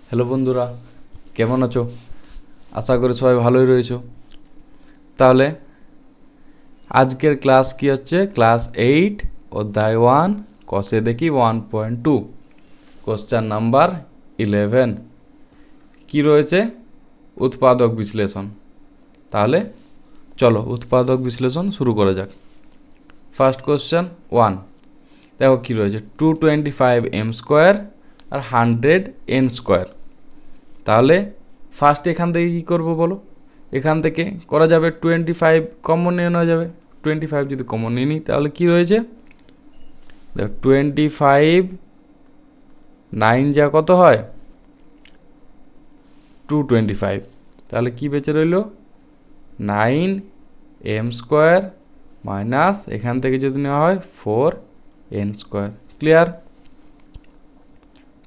Hello বন্ধুরা, কেমন আছো? আশা করি সবাই ভালোই রয়েছো। তাহলে আজকের ক্লাস কি হচ্ছে? ক্লাস 8 অধ্যায় 1 কষে দেখি 1.2 কোশ্চেন নাম্বার 11 কি রয়েছে? উৎপাদক বিশ্লেষণ। তাহলে চলো উৎপাদক বিশ্লেষণ শুরু করা যাক। ফার্স্ট কোশ্চেন 1, দেখো কি রয়েছে 225m² আর 100n²। তাহলে ফার্স্ট এখান থেকে কী করবো বলো? এখান থেকে করা যাবে 25 কমন নিয়ে নেওয়া যাবে। 25 যদি কমন নিয়ে নিই তাহলে কী রয়েছে? দেখো 25 9 যা কত হয় 225। তাহলে কি বেঁচে রইল 9m² মাইনাস এখান থেকে যদি নেওয়া হয় 4n²। ক্লিয়ার?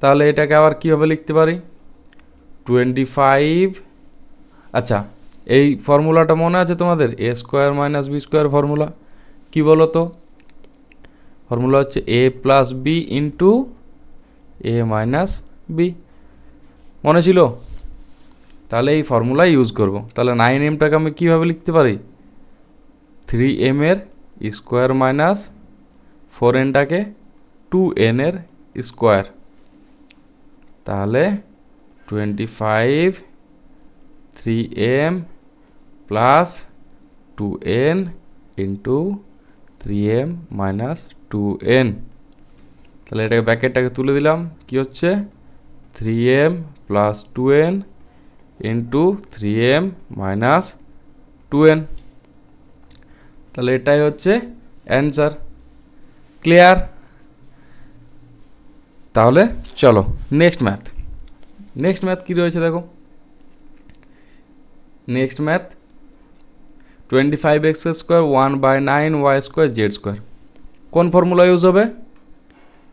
তাহলে এটাকে আবার কীভাবে লিখতে পারি? 25, আচ্ছা এই ফর্মুলাটা মনে আছে তোমাদের? a² মাইনাস b² ফর্মুলা কি বলো তো? ফর্মুলা হচ্ছে a plus B into A minus B. মনে ছিল? তাহলে এই ফর্মুলা ইউজ করব। তাহলে 9mটাকে আমি কীভাবে লিখতে পারি? 3m এর স্কোয়ার মাইনাস 4nটাকে 2n এর স্কোয়ার। তাহলে 25 3m plus 2n into 3m minus 2n। তাহলে এটাকে ব্র্যাকেটটাকে তুলে দিলাম, কি হচ্ছে 3m plus 2n into 3m minus 2n। তাহলে এটাই হচ্ছে অ্যান্সার। ক্লিয়ার? তাহলে চলো নেক্সট ম্যাথ কী রয়েছে দেখো। Next math 25x² 1/9y²z²। কোন ফর্মুলা ইউজ হবে?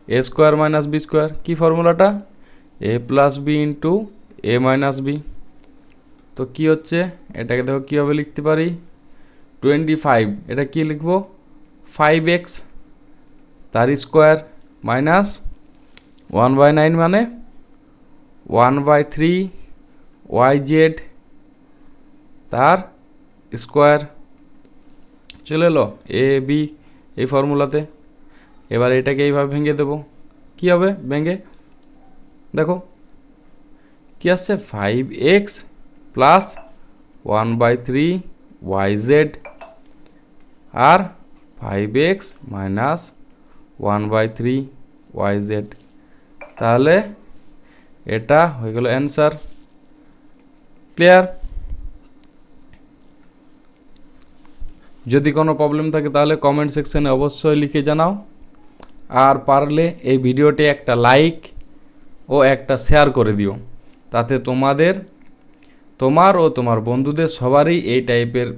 a² minus b²। কী ফর্মুলাটা? a plus B into A minus B. তো কী হচ্ছে এটাকে দেখো কীভাবে লিখতে পারি? 25 এটা কি লিখবো? 5x তার স্কোয়ার মাইনাস 1/9 মানে 1/3 yz তার স্কোয়ার। চলে এলো এ বি এই ফর্মুলাতে। এবার এটাকে এইভাবে ভেঙে দেবো। কি হবে ভেঙে? দেখো কি আসছে 5x প্লাস 1/3 yz আর 5x মাইনাস 1/3 yz। তাহলে এটা হয়ে গেল অ্যান্সার। ক্লিয়ার? যদি কোনো প্রবলেম থাকে তাহলে কমেন্ট সেকশানে অবশ্যই লিখে জানাও। আর পারলে এই ভিডিওটি একটা লাইক ও একটা শেয়ার করে দিও, তাতে তোমার ও তোমার বন্ধুদের সবারই এই টাইপের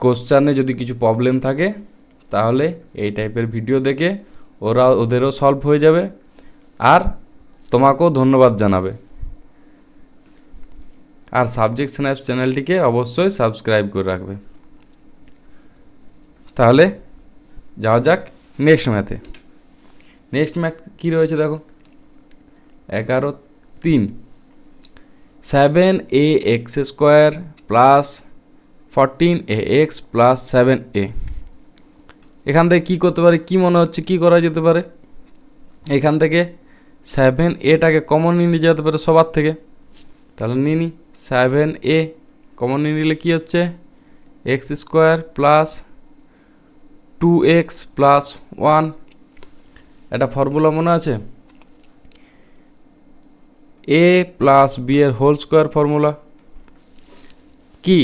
কোশ্চেনে যদি কিছু প্রবলেম থাকে তাহলে এই টাইপের ভিডিও দেখে ওদেরও সলভ হয়ে যাবে আর তোমাকেও ধন্যবাদ জানাবে। আর সাবজেক্ট স্ন্যাপস চ্যানেলটিকে অবশ্যই সাবস্ক্রাইব করে রাখবে। তাহলে যাওয়া যাক নেক্সট ম্যাথ কী রয়েছে দেখো 11/3 7ax² plus 14ax plus 7a। এখান থেকে কী করতে পারে? কি মনে হচ্ছে কি করা যেতে পারে? এখান থেকে 7aটাকে কমন নিয়ে যেতে পারে সবার থেকে। তাহলে নিয়ে নিই 7a কমন নিয়ে নিলে কী হচ্ছে x² প্লাস 2x প্লাস 1। এটা ফর্মুলা মনে আছে? a প্লাস বি এর হোল স্কোয়ার ফর্মুলা কি?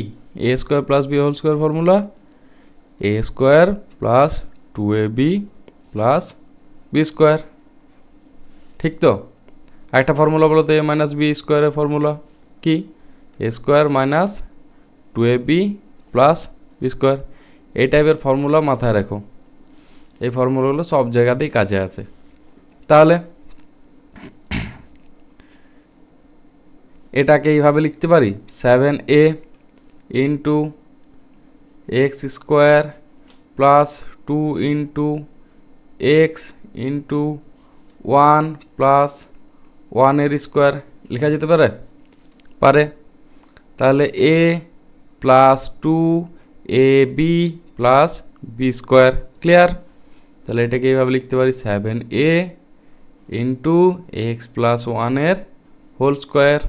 a² plus B whole square formula a² plus 2ab plus b²। ঠিক তো? একটা ফর্মুলা বলো তো a মাইনাস বি স্কোয়ারের ফর্মুলা কি? a² minus 2ab plus b²। এই টাইপের ফর্মুলা মাথায় রাখো। এই ফর্মুলাগুলো সব জায়গাতেই কাজে আসে। তাহলে এটাকে এইভাবে লিখতে পারি 7a into x² plus 2 into x into 1 plus 1 এর স্কোয়ার লেখা যেতে পারে? পারে। তাহলে a plus 2ab plus b square. Clear? তাহলে এটাকে এইভাবে লিখতে পারি 7a into x plus 1 whole square.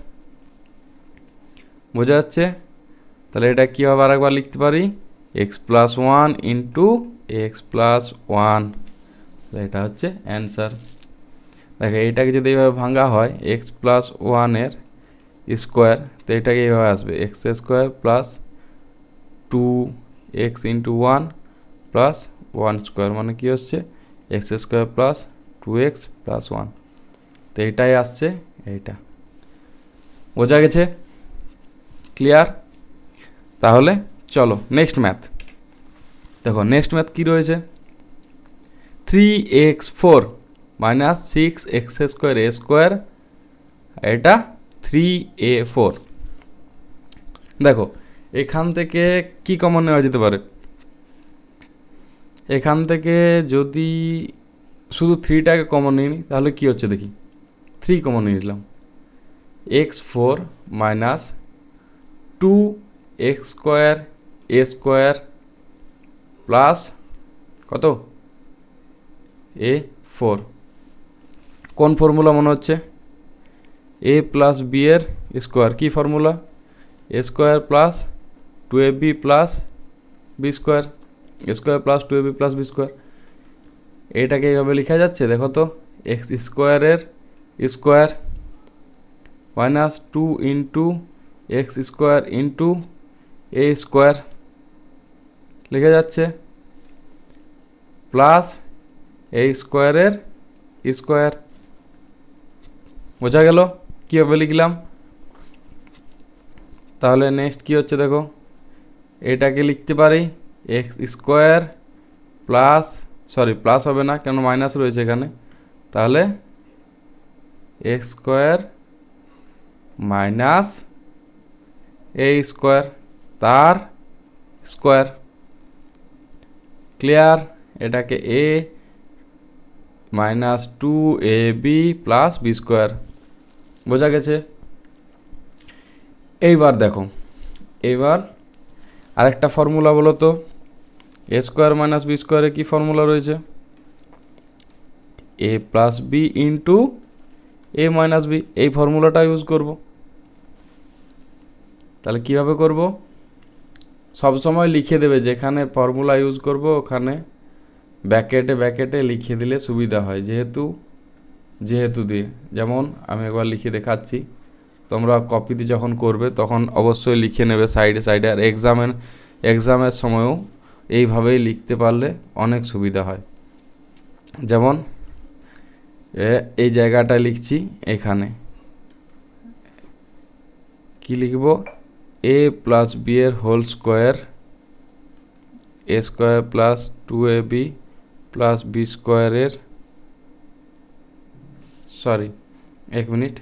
বোঝা যাচ্ছে? তাহলে এটা কীভাবে আরেকবার লিখতে পারি? X plus 1 into x plus 1। এটা হচ্ছে অ্যান্সার। দেখো এইটাকে যদি এইভাবে ভাঙা হয় এক্স প্লাস 1 স্কোয়ার, তো এটাকে এইভাবে আসবে x square plus 2x into 1 plus 1 square, মানে কী হচ্ছে x square plus 2x plus 1। তো এইটাই আসছে এইটা। বোঝা গেছে? ক্লিয়ার? তাহলে চলো নেক্সট ম্যাথ দেখো। নেক্সট ম্যাথ কী রয়েছে? 3x4 minus 6x square a square, এটা 3a4। দেখো এখান থেকে কি কমন নেওয়া যেতে পারে? এখান থেকে যদি শুধু 3টাকে কমন নিই তাহলে কি হচ্ছে দেখি। 3 কমন নিয়ে নিলাম। x4 minus 2x square a square plus কত a4। কোন ফর্মুলা মনে হচ্ছে? a প্লাস বি এর স্কোয়ার। কী formula? A square plus 2ab plus b square, a square plus 2ab plus b square. এটাকে এইভাবে লেখা যাচ্ছে, দেখো তো, এক্স স্কোয়ারের square minus 2 into x square into a square লেখা যাচ্ছে প্লাস এ স্কোয়ারের স্কোয়ার। বোঝা গেল কীভাবে লিখলাম? তাহলে নেক্সট কী হচ্ছে দেখো, এটাকে লিখতে পারি x square plus, sorry plus হবে না কেন মাইনাস রয়েছে এখানে, তাহলে x square minus a square তার স্কোয়ার। ক্লিয়ার? এটাকে a minus 2ab plus b square. বোঝা গেছে? এইবার দেখো, এইবার আরেকটা ফর্মুলা বলো তো, এ স্কোয়ার মাইনাস বি স্কোয়ারে কী ফর্মুলা রয়েছে? এ প্লাস বি ইন্টু এ মাইনাস বি, এই ফর্মুলাটা ইউজ করব। তাহলে কিভাবে করব? সবসময় লিখে দেবে যেখানে ফর্মুলা ইউজ করব ওখানে ব্যাকেটে লিখে দিলে সুবিধা হয়, যেহেতু দিয়ে। যেমন আমি একবার লিখে দেখাচ্ছি, তোমরা কপিতে যখন করবে তখন অবশ্যই লিখে নেবে সাইডে সাইডে। আর এক্সামের সময়ও এইভাবেই লিখতে পারলে অনেক সুবিধা হয়। যেমন এই জায়গাটা লিখছি, এখানে কি লিখব? এ প্লাস বি এর whole square, a square plus 2ab plus b স্কোয়ারের, সরি এক minute,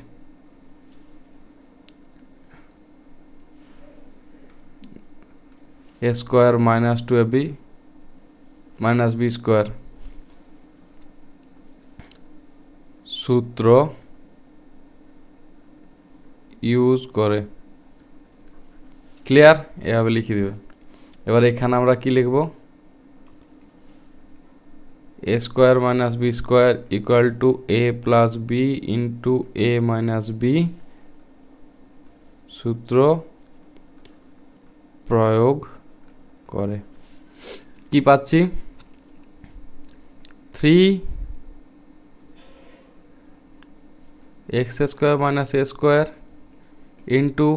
a square minus 2ab minus b square সূত্র ইউজ করে। ক্লিয়ার? এভাবে লিখে দেবে। এবার এখানে আমরা কি লিখব? A square minus b square equal to a plus B into A minus b সূত্র প্রয়োগ করে। কি পাচ্ছি? 3x square minus a square into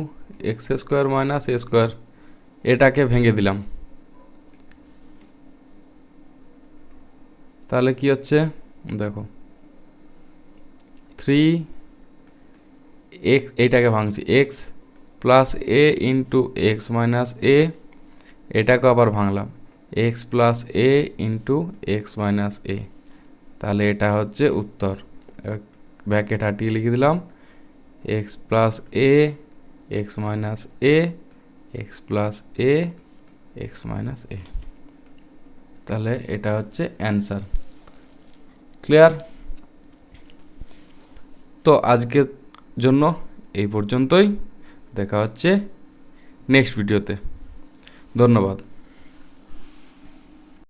x square minus a square, এটাকে ভেঙে দিলাম। তাহলে কি হচ্ছে দেখো, 3x, এইটাকে ভাঙছি, এক্স প্লাস এ ইন্টু এক্স মাইনাস এ, এটাকে আবার ভাঙলাম এক্স প্লাস এ ইন্টু এক্স মাইনাস এ। তাহলে এটা হচ্ছে উত্তর। ব্র্যাকেট হাটিয়ে লিখে দিলাম এক্স প্লাস এ এক্স মাইনাস এ এক্স প্লাস এ এক্স মাইনাস এ। তাহলে এটা হচ্ছে অ্যান্সার। ক্লিয়ার? তো আজকের জন্য এই পর্যন্তই, দেখা হচ্ছে নেক্সট ভিডিওতে। ধন্যবাদ।